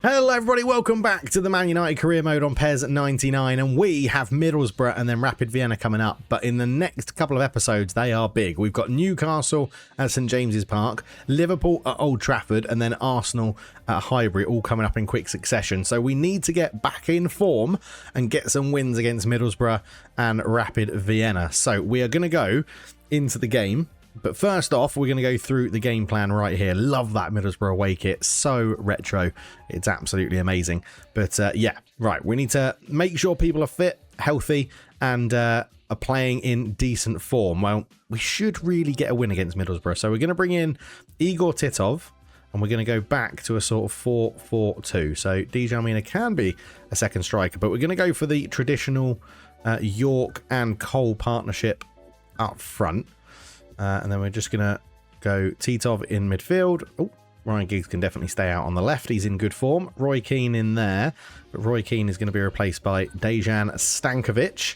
Hello everybody, welcome back to the Man United career mode on PES 99, and we have Middlesbrough and then Rapid Vienna coming up, but in the next couple of episodes they are big. We've got Newcastle at St James's Park, Liverpool at Old Trafford, and then Arsenal at Highbury, all coming up in quick succession. So we need to get back in form and get some wins against Middlesbrough and Rapid Vienna. So we are going to go into the game. But first off, we're going to go through the game plan right here. Love that Middlesbrough away kit. So retro. It's absolutely amazing. But yeah, right. We need to make sure people are fit, healthy, and are playing in decent form. Well, we should really get a win against Middlesbrough. So we're going to bring in Igor Titov, and we're going to go back to a sort of 4-4-2. So Djamina can be a second striker, but we're going to go for the traditional York and Cole partnership up front. And then we're just going to go Titov in midfield. Oh, Ryan Giggs can definitely stay out on the left. He's in good form. Roy Keane in there. But Roy Keane is going to be replaced by Dejan Stankovic.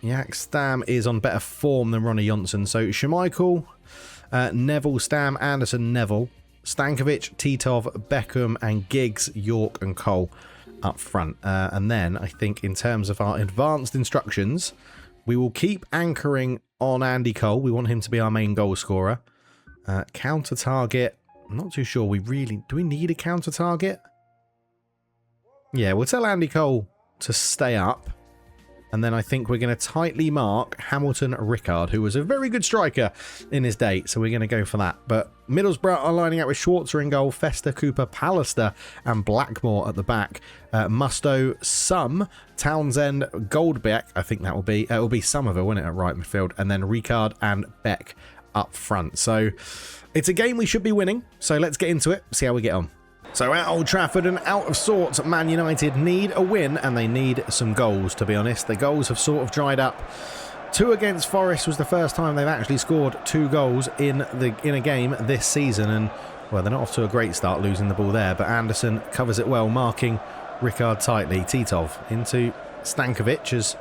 Jak Stam is on better form than Ronnie Johnson. So Schmeichel, Neville, Stam, Anderson, Neville, Stankovic, Titov, Beckham, and Giggs, York, and Cole up front. And then I think in terms of our advanced instructions, we will keep anchoring on Andy Cole. We want him to be our main goal scorer. Counter target. I'm not too sure. Do we need a counter target? Yeah, we'll tell Andy Cole to stay up. And then I think we're going to tightly mark Hamilton Rickard, who was a very good striker in his day. So we're going to go for that. But Middlesbrough are lining up with Schwarzer in goal, Fester, Cooper, Pallister, and Blackmore at the back. Musto, Sum, Townsend, Goldbeck. I think that will be. It will be Somerville, won't it, at right midfield, and then Rickard and Beck up front. So it's a game we should be winning. So let's get into it. See how we get on. So at Old Trafford and out of sorts, Man United need a win, and they need some goals, to be honest. The goals have sort of dried up. 2 against Forest was the first time they've actually scored 2 goals in a game this season, and well, they're not off to a great start losing the ball there, but Anderson covers it well, marking Rickard tightly. Titov into Stankovic as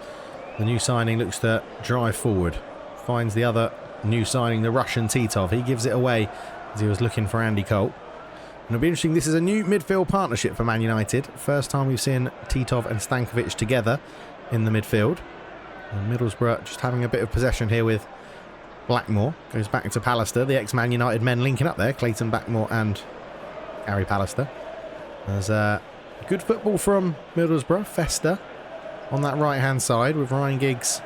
the new signing looks to drive forward. Finds the other new signing, the Russian Titov. He gives it away as he was looking for Andy Cole. And it'll be interesting. This is a new midfield partnership for Man United. First time we've seen Titov and Stankovic together in the midfield. And Middlesbrough just having a bit of possession here with Blackmore. Goes back to Pallister. The ex-Man United men linking up there. Clayton Blackmore and Gary Pallister. There's good football from Middlesbrough. Fester on that right-hand side with Ryan Giggs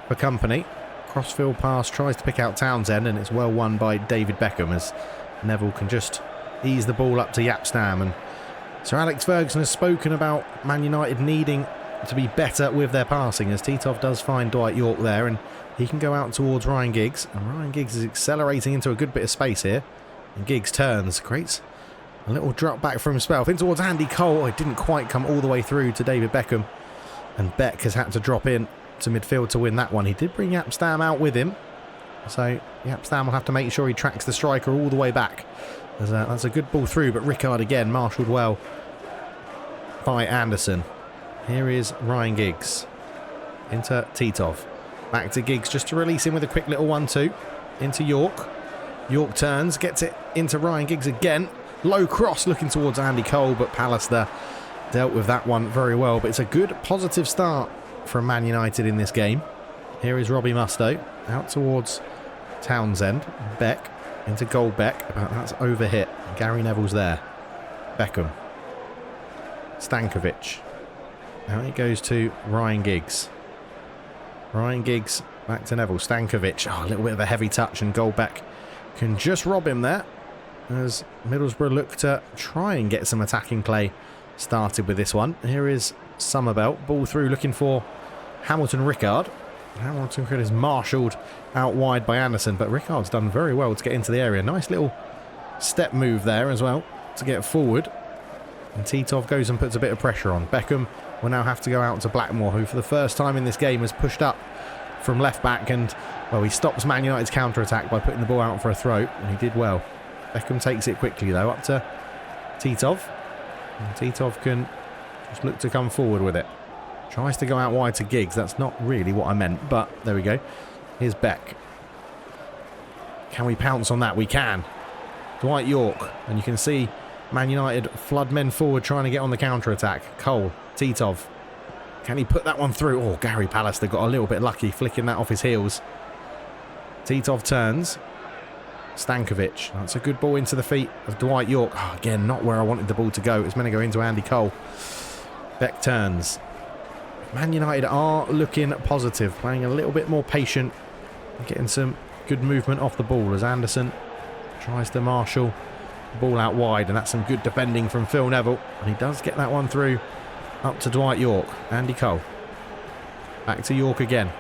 for company. Crossfield pass, tries to pick out Townsend, and it's well won by David Beckham as Neville can just ease the ball up to Jak Stam. And Sir Alex Ferguson has spoken about Man United needing to be better with their passing, as Titov does find Dwight York there, and he can go out towards Ryan Giggs. And Ryan Giggs is accelerating into a good bit of space here. And Giggs turns, creates a little drop back for himself in towards Andy Cole. It didn't quite come all the way through to David Beckham. And Beck has had to drop in to midfield to win that one. He did bring Jak Stam out with him. So Jak Stam will have to make sure he tracks the striker all the way back. That's a good ball through, but Rickard again marshalled well by Anderson. Here is Ryan Giggs into Titov. Back to Giggs just to release him with a quick little 1-2 into York. York turns, gets it into Ryan Giggs again. Low cross looking towards Andy Cole, but Pallister dealt with that one very well. But it's a good positive start from Man United in this game. Here is Robbie Musto out towards Townsend. Beck into Goldbeck, but that's overhit. Gary Neville's there. Beckham. Stankovic. Now he goes to Ryan Giggs. Ryan Giggs back to Neville. Stankovic. Oh, a little bit of a heavy touch, and Goldbeck can just rob him there as Middlesbrough look to try and get some attacking play started with this one. Here is Summerbelt. Ball through looking for Hamilton Rickard. Hamilton is marshalled out wide by Anderson, but Rickard's done very well to get into the area. Nice little step move there as well to get forward. And Titov goes and puts a bit of pressure on. Beckham will now have to go out to Blackmore, who for the first time in this game has pushed up from left back, and well, he stops Man United's counter-attack by putting the ball out for a throw, and he did well. Beckham takes it quickly though up to Titov, and Titov can just look to come forward with it. Tries to go out wide to Giggs. That's not really what I meant, but there we go. Here's Beck. Can we pounce on that? We can. Dwight York, and you can see Man United flood men forward trying to get on the counter-attack. Cole, Titov. Can he put that one through? Oh, Gary Pallister got a little bit lucky flicking that off his heels. Titov turns. Stankovic. That's a good ball into the feet of Dwight York. Oh, again, not where I wanted the ball to go. It was meant to go into Andy Cole. Beck turns. Man United are looking positive, playing a little bit more patient, getting some good movement off the ball as Anderson tries to marshal the ball out wide, and that's some good defending from Phil Neville, and he does get that one through up to Dwight York. Andy Cole. Back to York again.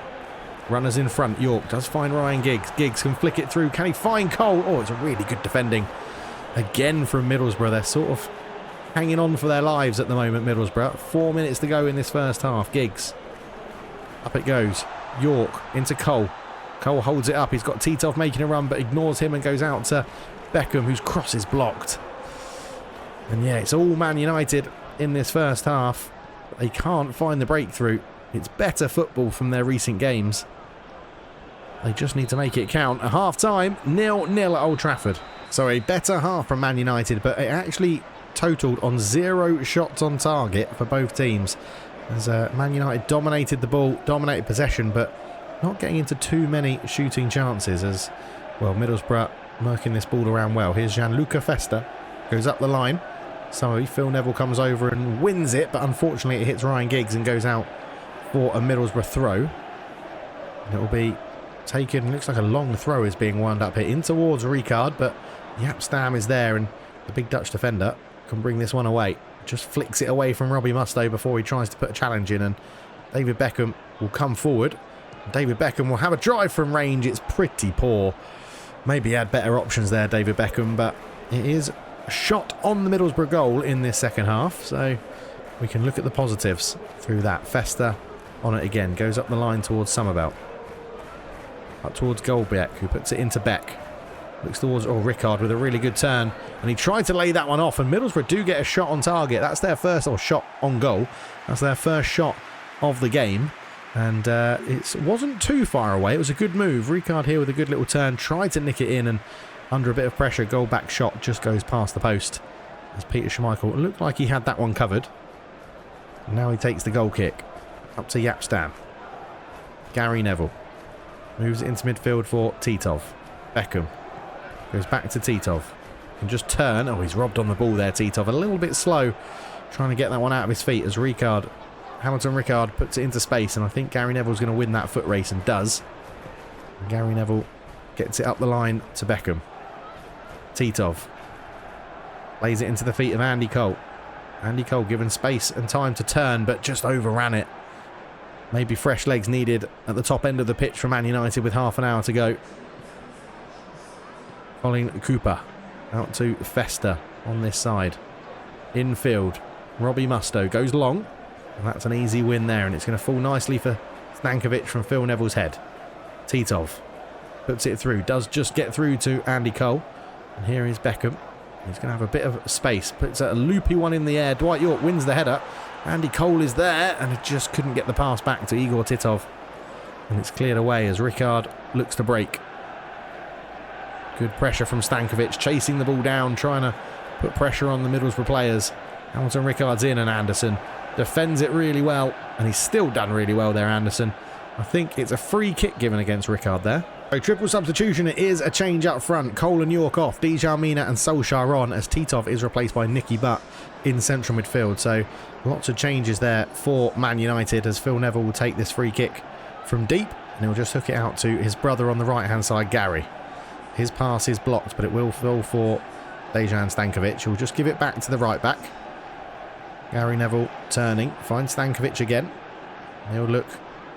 Runners in front. York does find Ryan Giggs. Giggs can flick it through. Can he find Cole? Oh, it's a really good defending again from Middlesbrough. They're sort of hanging on for their lives at the moment, Middlesbrough. 4 minutes to go in this first half. Giggs. Up it goes. York into Cole. Cole holds it up. He's got Titov making a run, but ignores him and goes out to Beckham, whose cross is blocked. And yeah, it's all Man United in this first half. They can't find the breakthrough. It's better football from their recent games. They just need to make it count. At half-time, 0-0 at Old Trafford. So a better half from Man United, but it actually totaled on 0 shots on target for both teams. As Man United dominated the ball, dominated possession, but not getting into too many shooting chances as, well, Middlesbrough murking this ball around well. Here's Gianluca Festa. Goes up the line. So Phil Neville comes over and wins it, but unfortunately it hits Ryan Giggs and goes out for a Middlesbrough throw. And it will be taken, looks like a long throw is being wound up here in towards Ricard, but Yapstam is there and the big Dutch defender can bring this one away. Just flicks it away from Robbie Mustoe before he tries to put a challenge in, and David Beckham will come forward. David Beckham will have a drive from range. It's pretty poor. Maybe he had better options there, David Beckham, but it is a shot on the Middlesbrough goal in this second half, so we can look at the positives through that. Festa on it again, goes up the line towards Summerbelt. Up towards Goldbeck, who puts it into Beck. Looks towards Ricard with a really good turn, and he tried to lay that one off, and Middlesbrough do get a shot on target. That's their first, or shot on goal. That's their first shot of the game, and it wasn't too far away. It was a good move. Ricard here with a good little turn, tried to nick it in, and under a bit of pressure, Goldback shot just goes past the post. As Peter Schmeichel looked like he had that one covered. And now he takes the goal kick. Up to Yapstam. Gary Neville. Moves it into midfield for Titov. Beckham. Goes back to Titov. Can just turn. Oh, he's robbed on the ball there, Titov. A little bit slow. Trying to get that one out of his feet as Hamilton Ricard puts it into space. And I think Gary Neville's going to win that foot race, and does. And Gary Neville gets it up the line to Beckham. Titov. Lays it into the feet of Andy Cole. Andy Cole given space and time to turn, but just overran it. Maybe fresh legs needed at the top end of the pitch for Man United with half an hour to go. Colin Cooper out to Festa on this side. Infield. Robbie Mustoe goes long. And that's an easy win there, and it's going to fall nicely for Stankovic from Phil Neville's head. Titov puts it through. Does just get through to Andy Cole. And here is Beckham. He's going to have a bit of space. Puts a loopy one in the air. Dwight York wins the header. Andy Cole is there, and it just couldn't get the pass back to Igor Titov. And it's cleared away as Ricard looks to break. Good pressure from Stankovic, chasing the ball down, trying to put pressure on the Middlesbrough players. Hamilton Ricard's in, and Anderson defends it really well. And he's still done really well there, Anderson. I think it's a free kick given against Ricard there. So triple substitution, it is a change up front. Cole and York off, Djalmina and Solskjaer on, as Titov is replaced by Nicky Butt in central midfield. So lots of changes there for Man United, as Phil Neville will take this free kick from deep, and he'll just hook it out to his brother on the right hand side, Gary. His pass is blocked, but it will fall for Dejan Stankovic, who'll just give it back to the right back. Gary Neville turning, finds Stankovic again. He'll look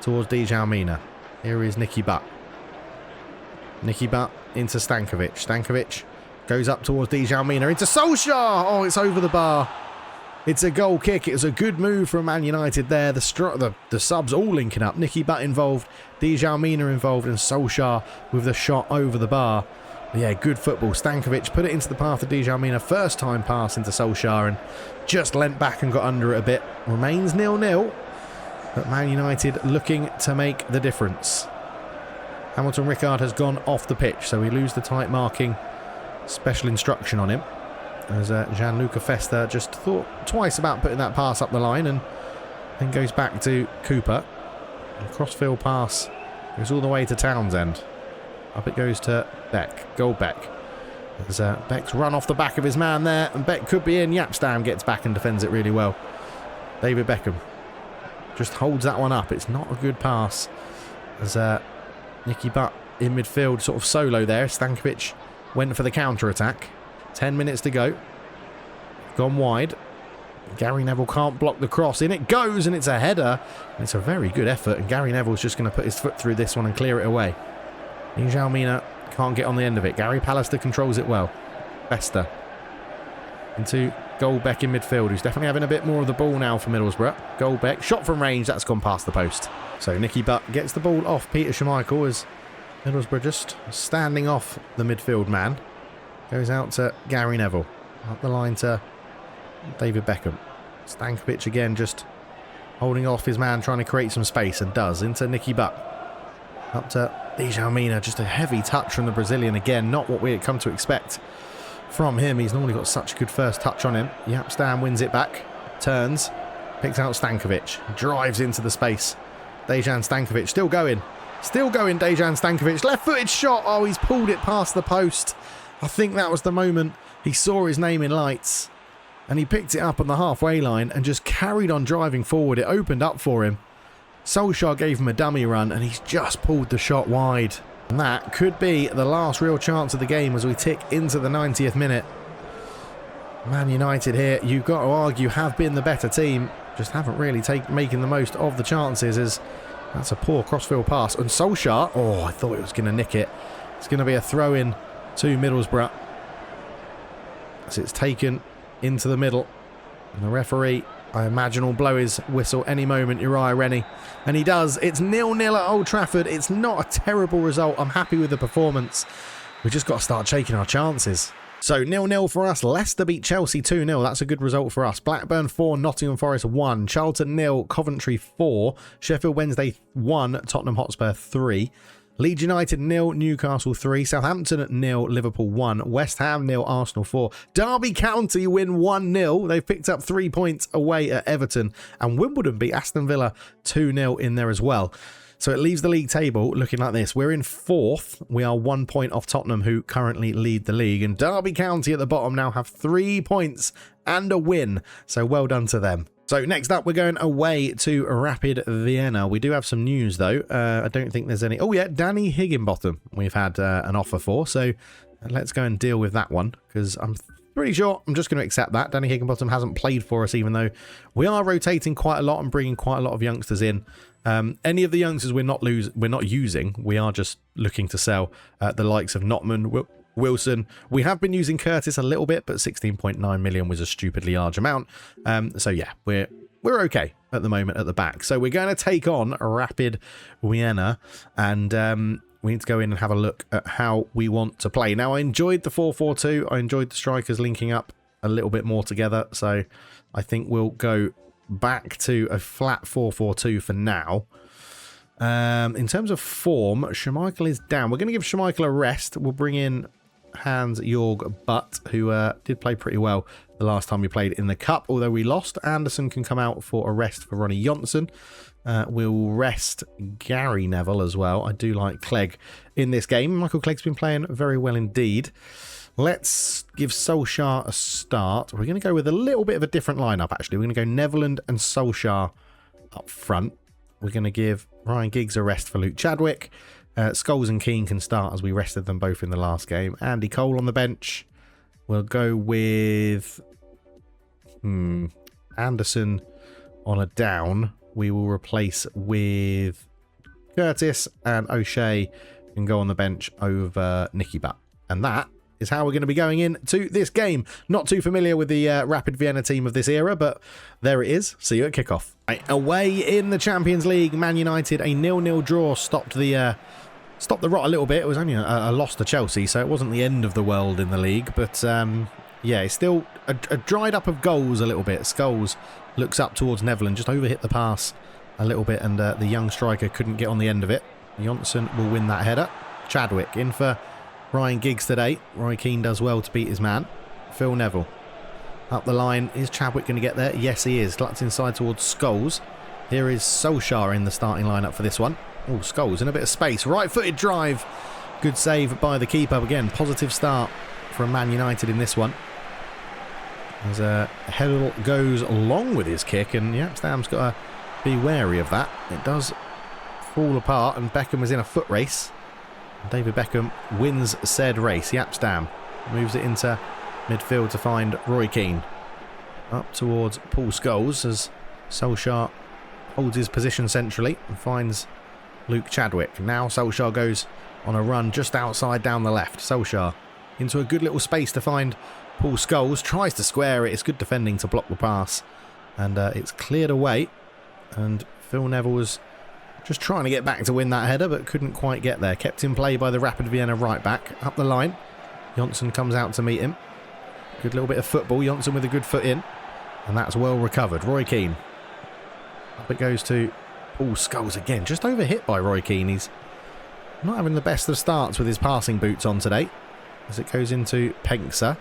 towards Djalmina. Here is Nicky Butt. Nicky Butt into Stankovic. Stankovic goes up towards Djalmina into Solskjaer. Oh, it's over the bar. It's a goal kick. It was a good move from Man United there. The subs all linking up. Nicky Butt involved, Djalmina involved, and Solskjaer with the shot over the bar. But yeah, good football. Stankovic put it into the path of Djalmina. First time pass into Solskjaer, and just leant back and got under it a bit. Remains 0-0. But Man United looking to make the difference. Hamilton Ricard has gone off the pitch, so we lose the tight marking special instruction on him. as Gianluca Festa just thought twice about putting that pass up the line and then goes back to Cooper. The crossfield pass goes all the way to Townsend. Up it goes to Beck. Goal Beck. As Beck's run off the back of his man there, and Beck could be in. Yapstam gets back and defends it really well. David Beckham just holds that one up. It's not a good pass. As Nicky Butt in midfield, sort of solo there. Stankovic went for the counter-attack. 10 minutes to go. Gone wide. Gary Neville can't block the cross. In it goes, and it's a header. It's a very good effort, and Gary Neville's just going to put his foot through this one and clear it away. Ninjal Mina can't get on the end of it. Gary Pallister controls it well. Festa into Goldbeck in midfield, who's definitely having a bit more of the ball now for Middlesbrough. Goldbeck, shot from range, that's gone past the post. So Nicky Butt gets the ball off Peter Schmeichel as Middlesbrough just standing off the midfield man. Goes out to Gary Neville. Up the line to David Beckham. Stankovic again just holding off his man, trying to create some space, and does. Into Nicky Butt. Up to Ninjal Mina, just a heavy touch from the Brazilian again. Not what we had come to expect from him. He's normally got such a good first touch on him. Yapstam wins it back. Turns. Picks out Stankovic. Drives into the space. Dejan Stankovic still going. Still going, Dejan Stankovic. Left-footed shot. Oh, he's pulled it past the post. I think that was the moment he saw his name in lights. And he picked it up on the halfway line and just carried on driving forward. It opened up for him. Solskjaer gave him a dummy run and he's just pulled the shot wide. And that could be the last real chance of the game as we tick into the 90th minute. Man United here, you've got to argue, have been the better team. Just haven't really making the most of the chances, as that's a poor crossfield pass. And Solskjaer, oh, I thought it was going to nick it. It's going to be a throw-in to Middlesbrough. As it's taken into the middle. And the referee, I imagine, will blow his whistle any moment, Uriah Rennie. And he does. It's 0-0 at Old Trafford. It's not a terrible result. I'm happy with the performance. We've just got to start taking our chances. So 0-0 for us. Leicester beat Chelsea 2-0. That's a good result for us. Blackburn 4, Nottingham Forest 1. Charlton 0, Coventry 4. Sheffield Wednesday 1, Tottenham Hotspur 3. Leeds United 0, Newcastle 3, Southampton 0, Liverpool 1, West Ham 0, Arsenal 4. Derby County win 1-0. They've picked up 3 points away at Everton, and Wimbledon beat Aston Villa 2-0 in there as well. So it leaves the league table looking like this. We're in 4th. We are 1 point off Tottenham, who currently lead the league, and Derby County at the bottom now have 3 points and a win. So well done to them. So next up, we're going away to Rapid Vienna. We do have some news, though. I don't think there's any... Oh, yeah, Danny Higginbotham we've had an offer for. So let's go and deal with that one, because I'm pretty sure I'm just going to accept that. Danny Higginbotham hasn't played for us, even though we are rotating quite a lot and bringing quite a lot of youngsters in. Any of the youngsters we're not using. We are just looking to sell the likes of Notman, Wilson. We have been using Curtis a little bit, but 16.9 million was a stupidly large amount. So yeah, we're okay at the moment at the back. So we're going to take on Rapid Vienna, and we need to go in and have a look at how we want to play. Now, I enjoyed the 4-4-2. I enjoyed the strikers linking up a little bit more together. So I think we'll go back to a flat 4-4-2 for now. In terms of form, Schmeichel is down. We're going to give Schmeichel a rest. We'll bring in Hans-Jörg Butt, who did play pretty well the last time we played in the Cup, although we lost. Anderson can come out for a rest for Ronnie Johnson. We'll rest Gary Neville as well. I do like Clegg in this game. Michael Clegg's been playing very well indeed. Let's give Solskjaer a start. We're going to go with a little bit of a different lineup, actually. We're going to go Neverland and Solskjaer up front. We're going to give Ryan Giggs a rest for Luke Chadwick. Scholes and Keane can start, as we rested them both in the last game. Andy Cole on the bench. We'll go with Anderson on a down. We will replace with Curtis, and O'Shea can go on the bench over Nicky Butt. And that is how we're going to be going into this game. Not too familiar with the Rapid Vienna team of this era, but there it is. See you at kickoff. Right, away in the Champions League, Man United, a 0-0 draw stopped the rot a little bit. It was only a loss to Chelsea, so it wasn't the end of the world in the league. But yeah, it's still a dried up of goals a little bit. Scholes looks up towards Neville and just overhit the pass a little bit, and the young striker couldn't get on the end of it. Johnson will win that header. Chadwick in for Ryan Giggs today. Roy Keane does well to beat his man. Phil Neville. Up the line. Is Chadwick going to get there? Yes, he is. Gluts inside towards Scholes. Here is Solskjaer in the starting lineup for this one. Oh, Scholes in a bit of space. Right-footed drive. Good save by the keeper. Again, positive start from Man United in this one. As Hedl goes along with his kick, and Yapstam's got to be wary of that. It does fall apart, and Beckham was in a foot race. David Beckham wins said race. Yapstam moves it into midfield to find Roy Keane. Up towards Paul Scholes as Solskjaer holds his position centrally and finds Luke Chadwick. Now Solskjaer goes on a run just outside down the left. Solskjaer into a good little space to find Paul Scholes. Tries to square it. It's good defending to block the pass. And it's cleared away. And Phil Neville was just trying to get back to win that header, but couldn't quite get there. Kept in play by the Rapid Vienna right back. Up the line. Jonsson comes out to meet him. Good little bit of football. Jonsson with a good foot in. And that's well recovered. Roy Keane. Up it goes to Paul Scholes again. Just overhit by Roy Keane. He's not having the best of starts with his passing boots on today. As it goes into Penksa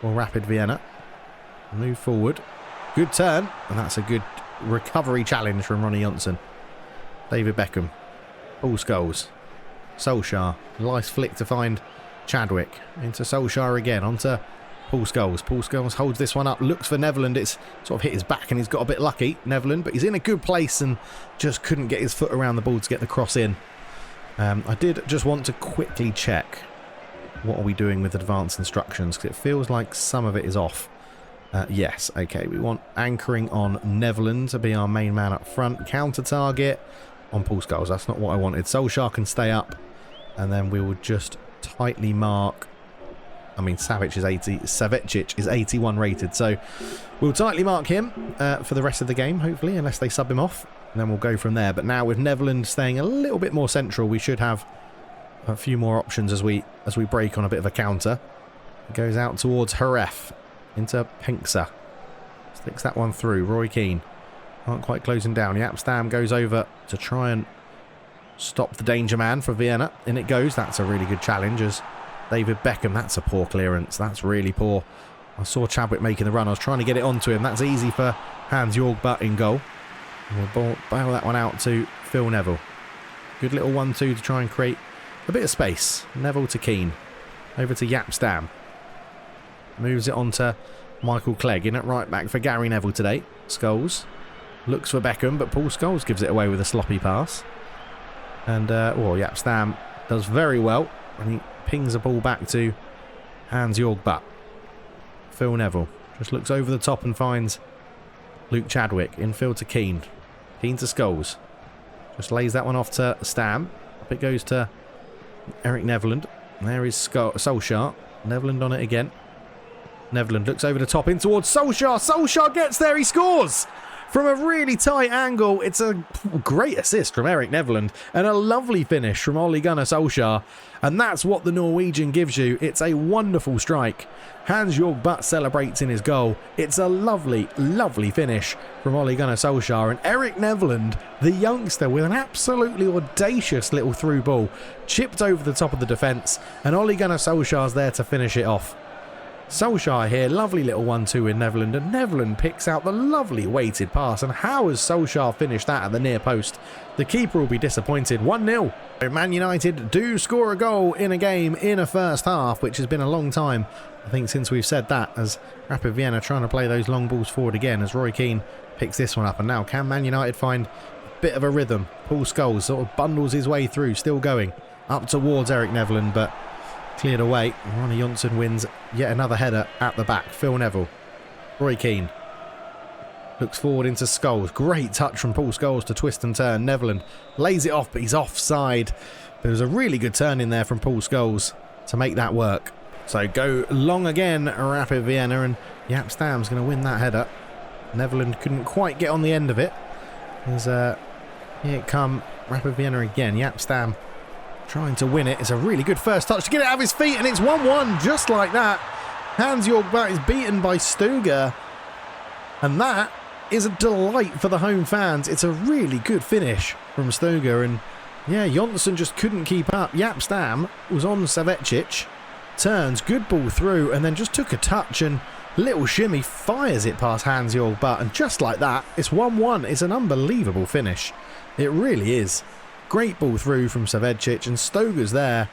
or Rapid Vienna. Move forward. Good turn. And that's a good recovery challenge from Ronnie Jonsson. David Beckham. Paul Scholes. Solskjaer. Nice flick to find Chadwick. Into Solskjaer again. Onto Paul Scholes. Paul Scholes holds this one up. Looks for Neverland. It's sort of hit his back and he's got a bit lucky, Neverland. But he's in a good place and just couldn't get his foot around the ball to get the cross in. I did just want to quickly check what are we doing with advanced instructions, because it feels like some of it is off. Yes, okay, we want anchoring on Neverland to be our main man up front. Counter target on Paul Scholes. That's not what I wanted. Solskjaer can stay up, and then we will just tightly mark. I mean, Savicic is 81 rated, so we'll tightly mark him for the rest of the game, hopefully, unless they sub him off. And then we'll go from there. But now with Neverland staying a little bit more central, we should have a few more options as we break on a bit of a counter. It goes out towards Haref into Penksa. Sticks that one through. Roy Keane aren't quite closing down. Yapstam goes over to try and stop the danger man for Vienna. In it goes. That's a really good challenge as David Beckham. That's a poor clearance. That's really poor. I saw Chadwick making the run. I was trying to get it onto him. That's easy for Hans-Jörg Butt in goal. And we'll bail that one out to Phil Neville. Good little 1-2 to try and create a bit of space. Neville to Keane. Over to Yapstam. Moves it on to Michael Clegg. In at right back for Gary Neville today. Scholes. Looks for Beckham, but Paul Scholes gives it away with a sloppy pass. And, Yapstam does very well. And he pings the ball back to Hans-Jörg Butt. Phil Neville just looks over the top and finds Luke Chadwick. Infield to Keane. Keane to Scholes. Just lays that one off to Stam. Up it goes to Eric Neverland. There is Solskjaer. Neverland on it again. Neverland looks over the top in towards Solskjaer. Solskjaer gets there. He scores from a really tight angle. It's a great assist from Eric Neverland and a lovely finish from Ole Gunnar Solskjaer. And that's what the Norwegian gives you. It's a wonderful strike. Hans-Jörg Butt celebrates in his goal. It's a lovely, lovely finish from Ole Gunnar Solskjaer. And Eric Neverland, the youngster, with an absolutely audacious little through ball, chipped over the top of the defence. And Ole Gunnar Solskjaer's there to finish it off. Solskjaer here, lovely little 1-2 in Neverland, and Neverland picks out the lovely weighted pass. And how has Solskjaer finished that at the near post? The keeper will be disappointed. 1-0. Man United do score a goal in a game in a first half, which has been a long time, I think, since we've said that, as Rapid Vienna trying to play those long balls forward again as Roy Keane picks this one up. And now can Man United find a bit of a rhythm? Paul Scholes sort of bundles his way through, still going up towards Eric Neverland, but cleared away. Ronnie Jonsson wins yet another header at the back. Phil Neville. Roy Keane looks forward into Scholes. Great touch from Paul Scholes to twist and turn. Neverland lays it off, but he's offside. There was a really good turn in there from Paul Scholes to make that work. So go long again, Rapid Vienna, and Yapstam's going to win that header. Neverland couldn't quite get on the end of it. As here come Rapid Vienna again. Yapstam trying to win it. It's a really good first touch to get it out of his feet, and it's 1-1 just like that. Hans-Jörg Butt is beaten by Stuger, and that is a delight for the home fans. It's a really good finish from Stuger, and yeah, Jonsson just couldn't keep up. Yapstam was on Savicic, turns, good ball through, and then just took a touch and little shimmy, fires it past Hans-Jörg Butt, and just like that, it's 1-1. It's an unbelievable finish. It really is. Great ball through from Savecic, and Stoger's there,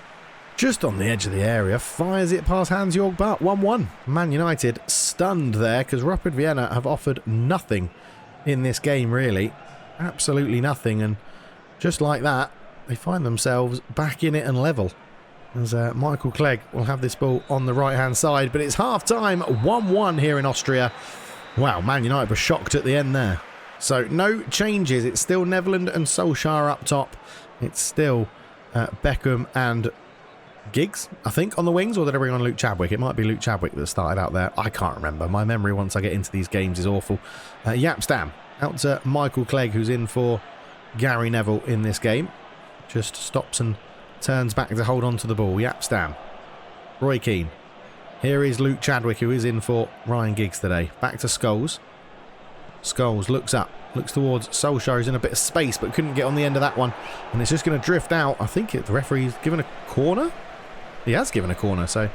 just on the edge of the area, fires it past Hans-Jörg Butt. 1-1. Man United stunned there, because Rapid Vienna have offered nothing in this game, really. Absolutely nothing, and just like that, they find themselves back in it and level. As Michael Clegg will have this ball on the right-hand side, but it's half-time, 1-1 here in Austria. Wow, Man United were shocked at the end there. So no changes. It's still Neverland and Solskjaer up top. It's still Beckham and Giggs, I think, on the wings, or did I bring on Luke Chadwick? It might be Luke Chadwick that started out there. I can't remember. My memory once I get into these games is awful. Jaap Stam out to Michael Clegg, who's in for Gary Neville in this game. Just stops and turns back to hold on to the ball. Jaap Stam. Roy Keane. Here is Luke Chadwick, who is in for Ryan Giggs today. Back to Scholes. Scholes looks up. Looks towards Solskjaer, who's in a bit of space, but couldn't get on the end of that one. And it's just going to drift out. I think the referee's given a corner. He has given a corner, so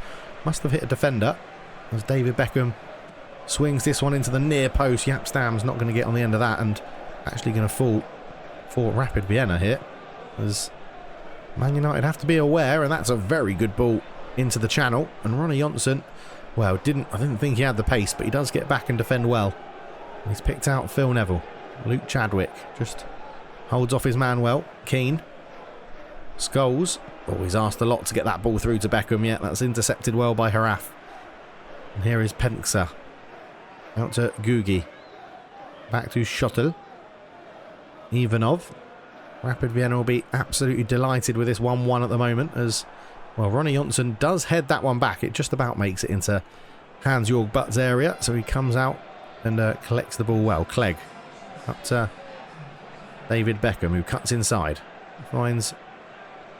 must have hit a defender. As David Beckham swings this one into the near post. Jaap Stam's not going to get on the end of that, and actually going to fall for Rapid Vienna here. As Man United have to be aware, and that's a very good ball into the channel. And Ronnie Johnson, well, I didn't think he had the pace, but he does get back and defend well. He's picked out Phil Neville. Luke Chadwick just holds off his man well. Keane. Scholes. Oh, he's asked a lot to get that ball through to Beckham. Yeah, that's intercepted well by Haraf. And here is Penksa. Out to Gugi. Back to Schottel. Ivanov. Rapid Vienna will be absolutely delighted with this 1-1 at the moment, as, well, Ronnie Johnson does head that one back. It just about makes it into Hans-Jörg Butt's area, so he comes out and collects the ball well. Clegg up to David Beckham, who cuts inside. Finds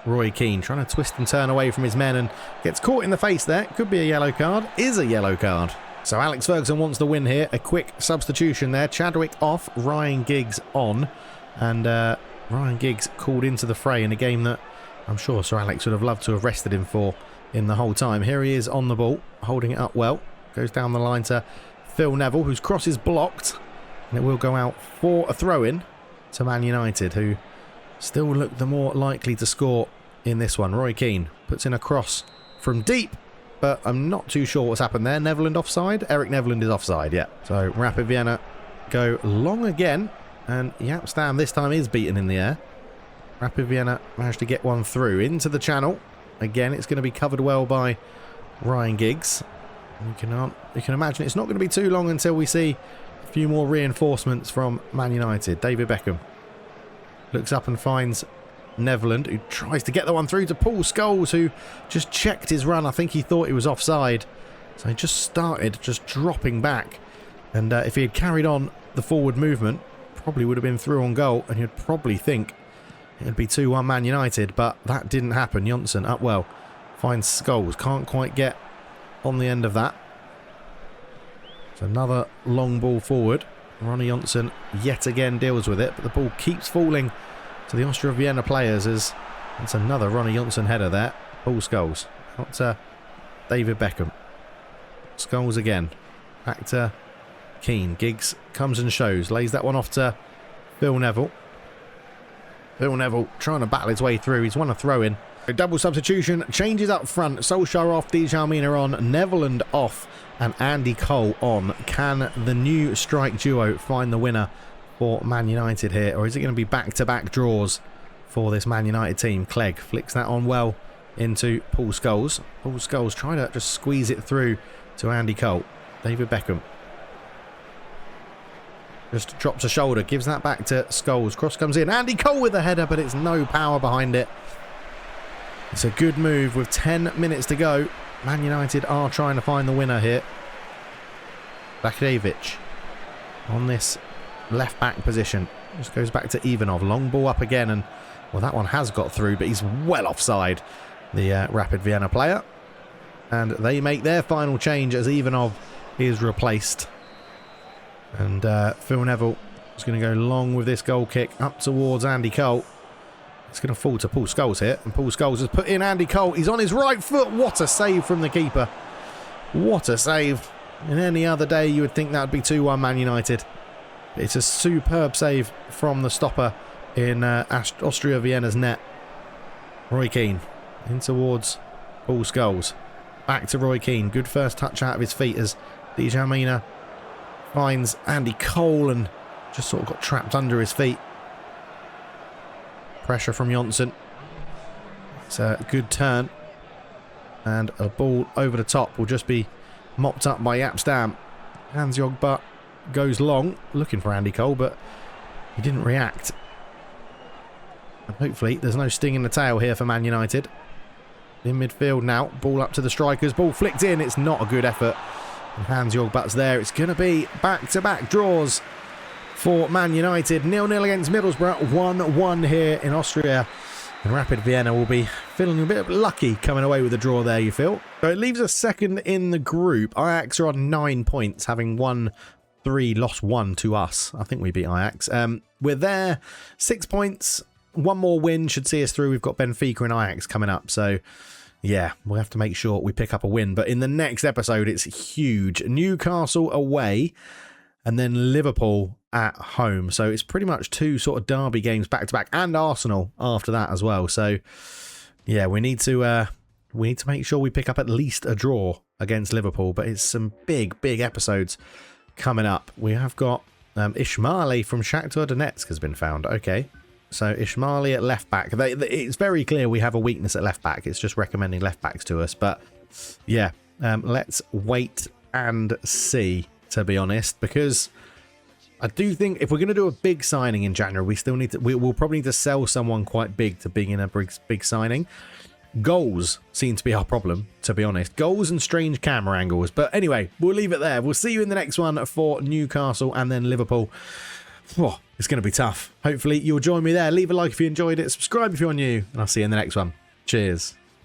Roy Keane, trying to twist and turn away from his men, and gets caught in the face there. Could be a yellow card. Is a yellow card. So Alex Ferguson wants the win here. A quick substitution there. Chadwick off, Ryan Giggs on, and Ryan Giggs called into the fray in a game that I'm sure Sir Alex would have loved to have rested him for in the whole time. Here he is on the ball, holding it up well. Goes down the line to Phil Neville, whose cross is blocked. And it will go out for a throw-in to Man United, who still look the more likely to score in this one. Roy Keane puts in a cross from deep, but I'm not too sure what's happened there. Neverland offside? Eric Neverland is offside, yeah. So Rapid Vienna go long again. And Jaap Stam this time is beaten in the air. Rapid Vienna managed to get one through into the channel. Again, it's going to be covered well by Ryan Giggs. You can imagine it's not going to be too long until we see a few more reinforcements from Man United. David Beckham looks up and finds Neverland, who tries to get the one through to Paul Scholes, who just checked his run. I think he thought he was offside. So he just started just dropping back. And if he had carried on the forward movement, probably would have been through on goal, and you'd probably think it would be 2-1 Man United, but that didn't happen. Johnson up well, finds Scholes, can't quite get on the end of that. It's another long ball forward. Ronnie Johnson yet again deals with it, but the ball keeps falling to the Austria Vienna players, as it's another Ronnie Johnson header there. Paul Scholes out to David Beckham. Scholes again, back to Keane. Giggs comes and shows, lays that one off to Phil Neville. Phil Neville trying to battle his way through. He's won a throw-in. A double substitution, changes up front. Solskjaer off, Djalmina on, Neverland off, and Andy Cole on. Can the new strike duo find the winner for Man United here, or is it going to be back-to-back draws for this Man United team? Clegg flicks that on well into Paul Scholes. Paul Scholes trying to just squeeze it through to Andy Cole. David Beckham just drops a shoulder, gives that back to Scholes. Cross comes in. Andy Cole with the header, but it's no power behind it. It's a good move with 10 minutes to go. Man United are trying to find the winner here. Bakrevic on this left back position. Just goes back to Ivanov. Long ball up again, and well, that one has got through, but he's well offside, the Rapid Vienna player. And they make their final change as Ivanov is replaced. And Phil Neville is going to go long with this goal kick up towards Andy Cole. It's going to fall to Paul Scholes here. And Paul Scholes has put in Andy Cole. He's on his right foot. What a save from the keeper. What a save. In any other day, you would think that would be 2-1 Man United. It's a superb save from the stopper in Austria Vienna's net. Roy Keane in towards Paul Scholes. Back to Roy Keane. Good first touch out of his feet as Djamena finds Andy Cole and just sort of got trapped under his feet. Pressure from Johnson. It's a good turn. And a ball over the top will just be mopped up by Yapstam. Hans-Jörg Butt goes long, looking for Andy Cole, but he didn't react. And hopefully there's no sting in the tail here for Man United. In midfield now, ball up to the strikers, ball flicked in, it's not a good effort. And Hans-Jörg Butt's there, it's going to be back-to-back draws for Man United. 0-0 against Middlesbrough, 1-1 here in Austria. And Rapid Vienna will be feeling a bit lucky coming away with a draw there, you feel. So it leaves us second in the group. Ajax are on 9 points, having won 3, lost 1 to us. I think we beat Ajax. We're there, 6 points. One more win should see us through. We've got Benfica and Ajax coming up. So, yeah, we'll have to make sure we pick up a win. But in the next episode, it's huge. Newcastle away and then Liverpool at home. So it's pretty much 2 sort of derby games back to back, and Arsenal after that as well. So yeah, we need to make sure we pick up at least a draw against Liverpool. But it's some big episodes coming up. We have got Ismaili from Shakhtar Donetsk has been found. Okay, so Ismaili at left back. It's very clear we have a weakness at left back. It's just recommending left backs to us. But yeah, let's wait and see, to be honest, because I do think if we're going to do a big signing in January, we'll probably need to sell someone quite big to bring in a big signing. Goals seem to be our problem, to be honest. Goals and strange camera angles. But anyway, we'll leave it there. We'll see you in the next one for Newcastle and then Liverpool. Oh, it's going to be tough. Hopefully you'll join me there. Leave a like if you enjoyed it. Subscribe if you're new. And I'll see you in the next one. Cheers.